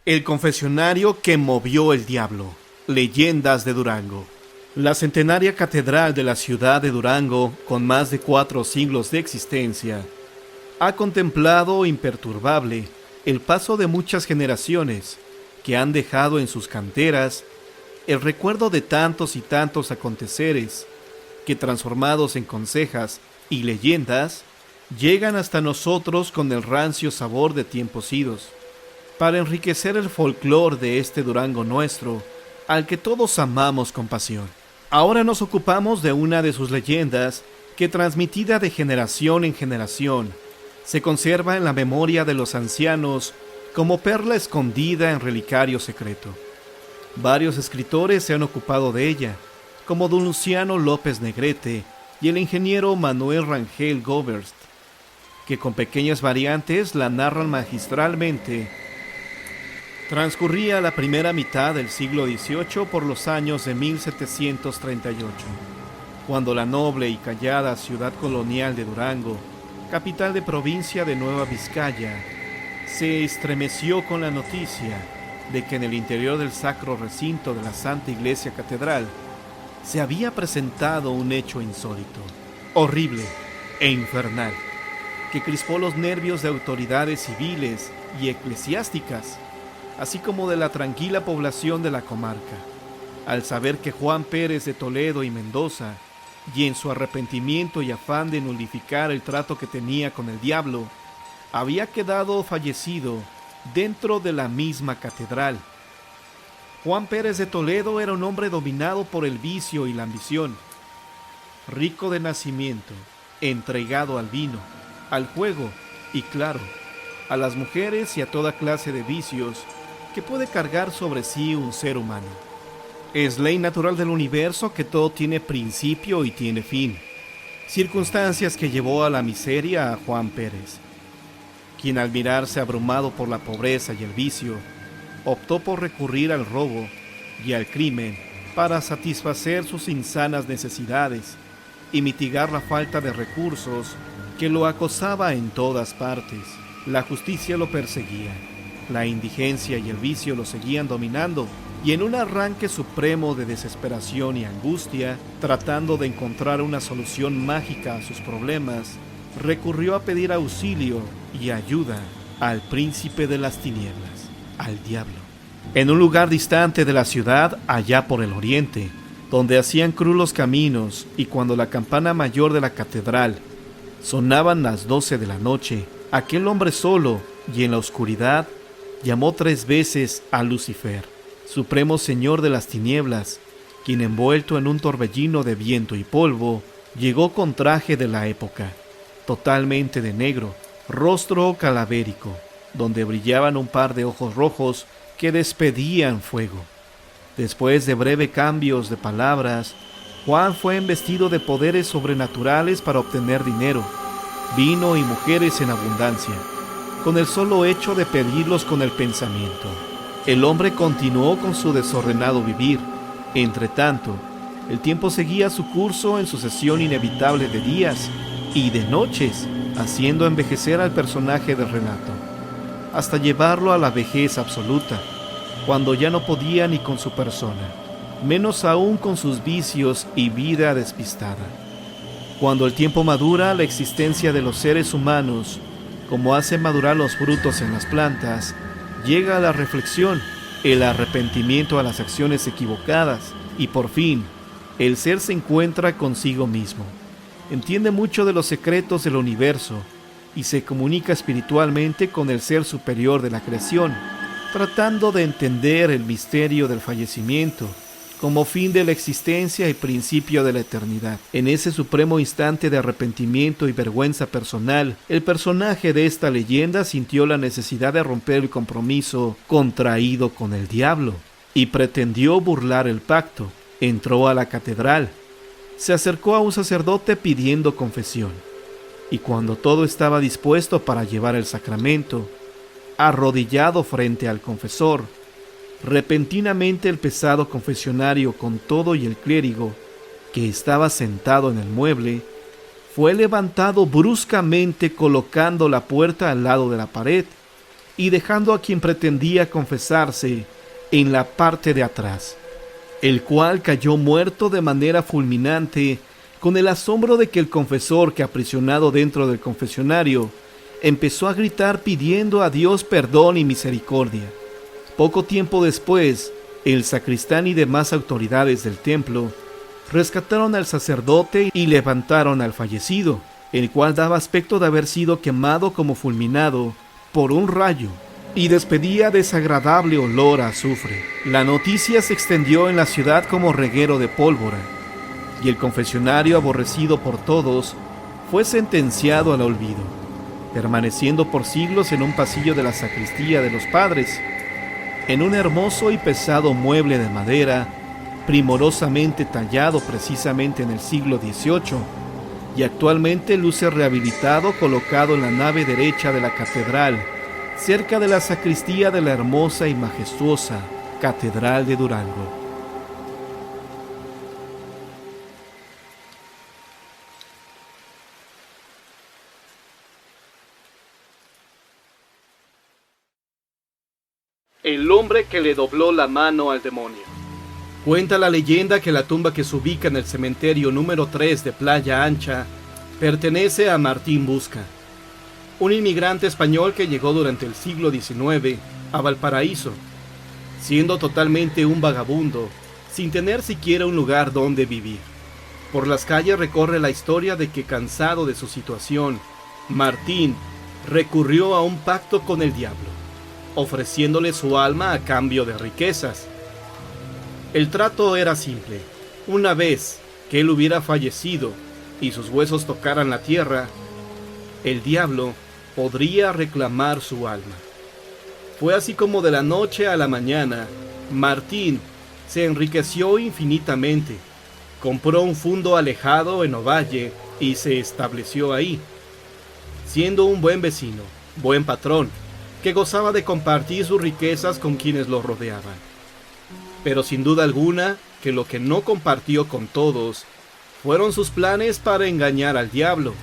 El confesionario que movió el diablo. Leyendas de Durango. La centenaria catedral de la ciudad de Durango, con más de 4 siglos de existencia, ha contemplado imperturbable el paso de muchas generaciones que han dejado en sus canteras el recuerdo de tantos y tantos aconteceres que, transformados en consejas y leyendas, llegan hasta nosotros con el rancio sabor de tiempos idos, para enriquecer el folclore de este Durango nuestro, al que todos amamos con pasión. Ahora nos ocupamos de una de sus leyendas que, transmitida de generación en generación, se conserva en la memoria de los ancianos como perla escondida en relicario secreto. Varios escritores se han ocupado de ella, como don Luciano López Negrete y el ingeniero Manuel Rangel Goberst, que con pequeñas variantes la narran magistralmente. Transcurría la primera mitad del siglo XVIII por los años de 1738, cuando la noble y callada ciudad colonial de Durango, capital de provincia de Nueva Vizcaya, se estremeció con la noticia de que en el interior del sacro recinto de la Santa Iglesia Catedral se había presentado un hecho insólito, horrible e infernal, que crispó los nervios de autoridades civiles y eclesiásticas, así como de la tranquila población de la comarca, al saber que Juan Pérez de Toledo y Mendoza, y en su arrepentimiento y afán de nulificar el trato que tenía con el diablo, había quedado fallecido dentro de la misma catedral. Juan Pérez de Toledo era un hombre dominado por el vicio y la ambición, rico de nacimiento, entregado al vino, al juego y, claro, a las mujeres y a toda clase de vicios que puede cargar sobre sí un ser humano. Es ley natural del universo que todo tiene principio y tiene fin, circunstancias que llevó a la miseria a Juan Pérez, quien, al mirarse abrumado por la pobreza y el vicio, optó por recurrir al robo y al crimen para satisfacer sus insanas necesidades y mitigar la falta de recursos que lo acosaba en todas partes. La justicia lo perseguía, la indigencia y el vicio lo seguían dominando, y en un arranque supremo de desesperación y angustia, tratando de encontrar una solución mágica a sus problemas, recurrió a pedir auxilio y ayuda al príncipe de las tinieblas, al diablo. En un lugar distante de la ciudad, allá por el oriente, donde hacían cruz los caminos, y cuando la campana mayor de la catedral sonaban las 12 de la noche, aquel hombre solo y en la oscuridad llamó 3 veces a Lucifer, supremo señor de las tinieblas, quien, envuelto en un torbellino de viento y polvo, llegó con traje de la época, totalmente de negro, rostro calavérico, donde brillaban un par de ojos rojos que despedían fuego. Después de breve cambios de palabras, Juan fue embestido de poderes sobrenaturales para obtener dinero, vino y mujeres en abundancia, con el solo hecho de pedirlos con el pensamiento. El hombre continuó con su desordenado vivir. Entretanto, el tiempo seguía su curso en sucesión inevitable de días y de noches, haciendo envejecer al personaje del relato, hasta llevarlo a la vejez absoluta, cuando ya no podía ni con su persona, menos aún con sus vicios y vida despistada. Cuando el tiempo madura la existencia de los seres humanos, como hace madurar los frutos en las plantas, llega a la reflexión, el arrepentimiento a las acciones equivocadas, y por fin, el ser se encuentra consigo mismo. Entiende mucho de los secretos del universo y se comunica espiritualmente con el ser superior de la creación, tratando de entender el misterio del fallecimiento como fin de la existencia y principio de la eternidad. En ese supremo instante de arrepentimiento y vergüenza personal, el personaje de esta leyenda sintió la necesidad de romper el compromiso contraído con el diablo y pretendió burlar el pacto. Entró a la catedral, se acercó a un sacerdote pidiendo confesión, y cuando todo estaba dispuesto para llevar el sacramento, arrodillado frente al confesor, repentinamente el pesado confesionario con todo y el clérigo, que estaba sentado en el mueble, fue levantado bruscamente, colocando la puerta al lado de la pared, y dejando a quien pretendía confesarse en la parte de atrás, el cual cayó muerto de manera fulminante, con el asombro de que el confesor, que aprisionado dentro del confesionario, empezó a gritar pidiendo a Dios perdón y misericordia. Poco tiempo después, el sacristán y demás autoridades del templo rescataron al sacerdote y levantaron al fallecido, el cual daba aspecto de haber sido quemado como fulminado por un rayo y despedía desagradable olor a azufre. La noticia se extendió en la ciudad como reguero de pólvora, y el confesionario, aborrecido por todos, fue sentenciado al olvido, permaneciendo por siglos en un pasillo de la sacristía de los padres, en un hermoso y pesado mueble de madera, primorosamente tallado precisamente en el siglo XVIII, y actualmente luce rehabilitado, colocado en la nave derecha de la catedral, cerca de la sacristía de la hermosa y majestuosa Catedral de Durango. El hombre que le dobló la mano al demonio. Cuenta la leyenda que la tumba que se ubica en el cementerio número 3 de Playa Ancha pertenece a Martín Busca, un inmigrante español que llegó durante el siglo XIX a Valparaíso, siendo totalmente un vagabundo, sin tener siquiera un lugar donde vivir. Por las calles recorre la historia de que, cansado de su situación, Martín recurrió a un pacto con el diablo, ofreciéndole su alma a cambio de riquezas. El trato era simple. Una vez que él hubiera fallecido y sus huesos tocaran la tierra, el diablo podría reclamar su alma. Fue así como de la noche a la mañana, Martín se enriqueció infinitamente, compró un fundo alejado en Ovalle y se estableció ahí, siendo un buen vecino, buen patrón, que gozaba de compartir sus riquezas con quienes lo rodeaban. Pero sin duda alguna que lo que no compartió con todos fueron sus planes para engañar al diablo,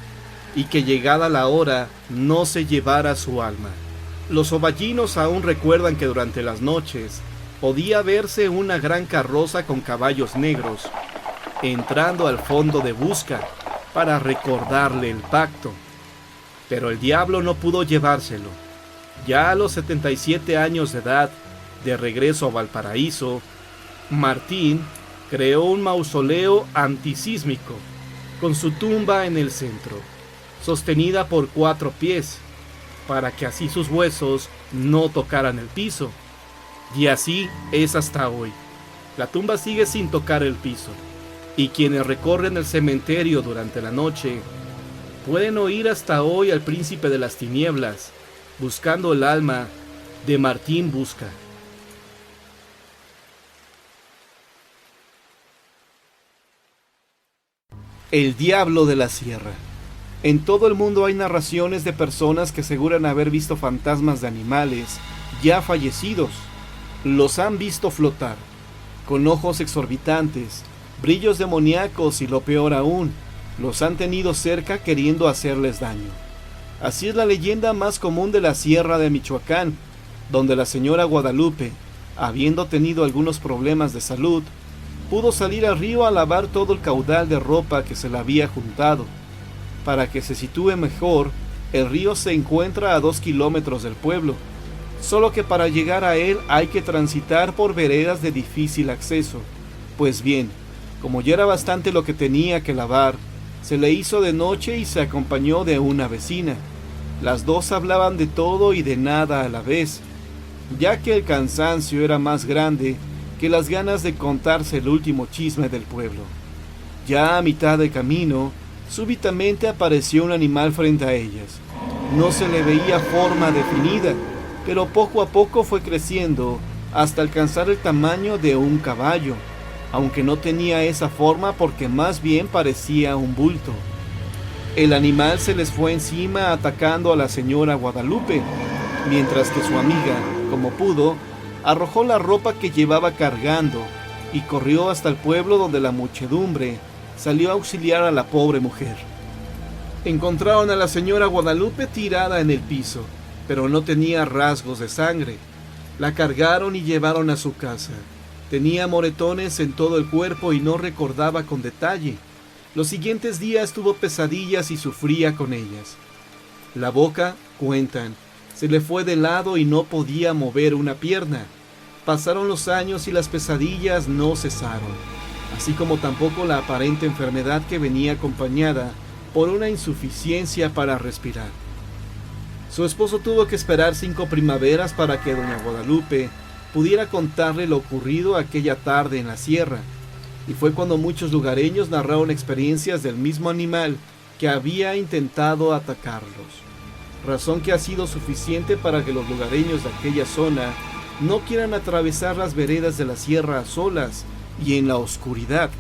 y que llegada la hora no se llevara su alma. Los ovallinos aún recuerdan que durante las noches podía verse una gran carroza con caballos negros entrando al fondo de Busca para recordarle el pacto. Pero el diablo no pudo llevárselo. Ya a los 77 años de edad, de regreso a Valparaíso, Martín creó un mausoleo antisísmico con su tumba en el centro, sostenida por 4 pies, para que así sus huesos no tocaran el piso. Y así es hasta hoy. La tumba sigue sin tocar el piso, y quienes recorren el cementerio durante la noche pueden oír hasta hoy al príncipe de las tinieblas buscando el alma de Martín Busca. El diablo de la sierra. En todo el mundo hay narraciones de personas que aseguran haber visto fantasmas de animales ya fallecidos. Los han visto flotar, con ojos exorbitantes, brillos demoníacos y, lo peor aún, los han tenido cerca queriendo hacerles daño. Así es la leyenda más común de la sierra de Michoacán, donde la señora Guadalupe, habiendo tenido algunos problemas de salud, pudo salir al río a lavar todo el caudal de ropa que se le había juntado. Para que se sitúe mejor, el río se encuentra a 2 kilómetros del pueblo, solo que para llegar a él hay que transitar por veredas de difícil acceso. Pues bien, como ya era bastante lo que tenía que lavar, se le hizo de noche y se acompañó de una vecina. Las dos hablaban de todo y de nada a la vez, ya que el cansancio era más grande que las ganas de contarse el último chisme del pueblo. Ya a mitad de camino, súbitamente apareció un animal frente a ellas. No se le veía forma definida, pero poco a poco fue creciendo hasta alcanzar el tamaño de un caballo, aunque no tenía esa forma porque más bien parecía un bulto. El animal se les fue encima atacando a la señora Guadalupe, mientras que su amiga, como pudo, arrojó la ropa que llevaba cargando y corrió hasta el pueblo, donde la muchedumbre salió a auxiliar a la pobre mujer. Encontraron a la señora Guadalupe tirada en el piso, pero no tenía rasgos de sangre. La cargaron y llevaron a su casa. Tenía moretones en todo el cuerpo y no recordaba con detalle. Los siguientes días tuvo pesadillas y sufría con ellas. La boca, cuentan, se le fue de lado y no podía mover una pierna. Pasaron los años y las pesadillas no cesaron, así como tampoco la aparente enfermedad que venía acompañada por una insuficiencia para respirar. Su esposo tuvo que esperar 5 primaveras para que doña Guadalupe pudiera contarle lo ocurrido aquella tarde en la sierra, y fue cuando muchos lugareños narraron experiencias del mismo animal que había intentado atacarlos, razón que ha sido suficiente para que los lugareños de aquella zona no quieran atravesar las veredas de la sierra a solas y en la oscuridad,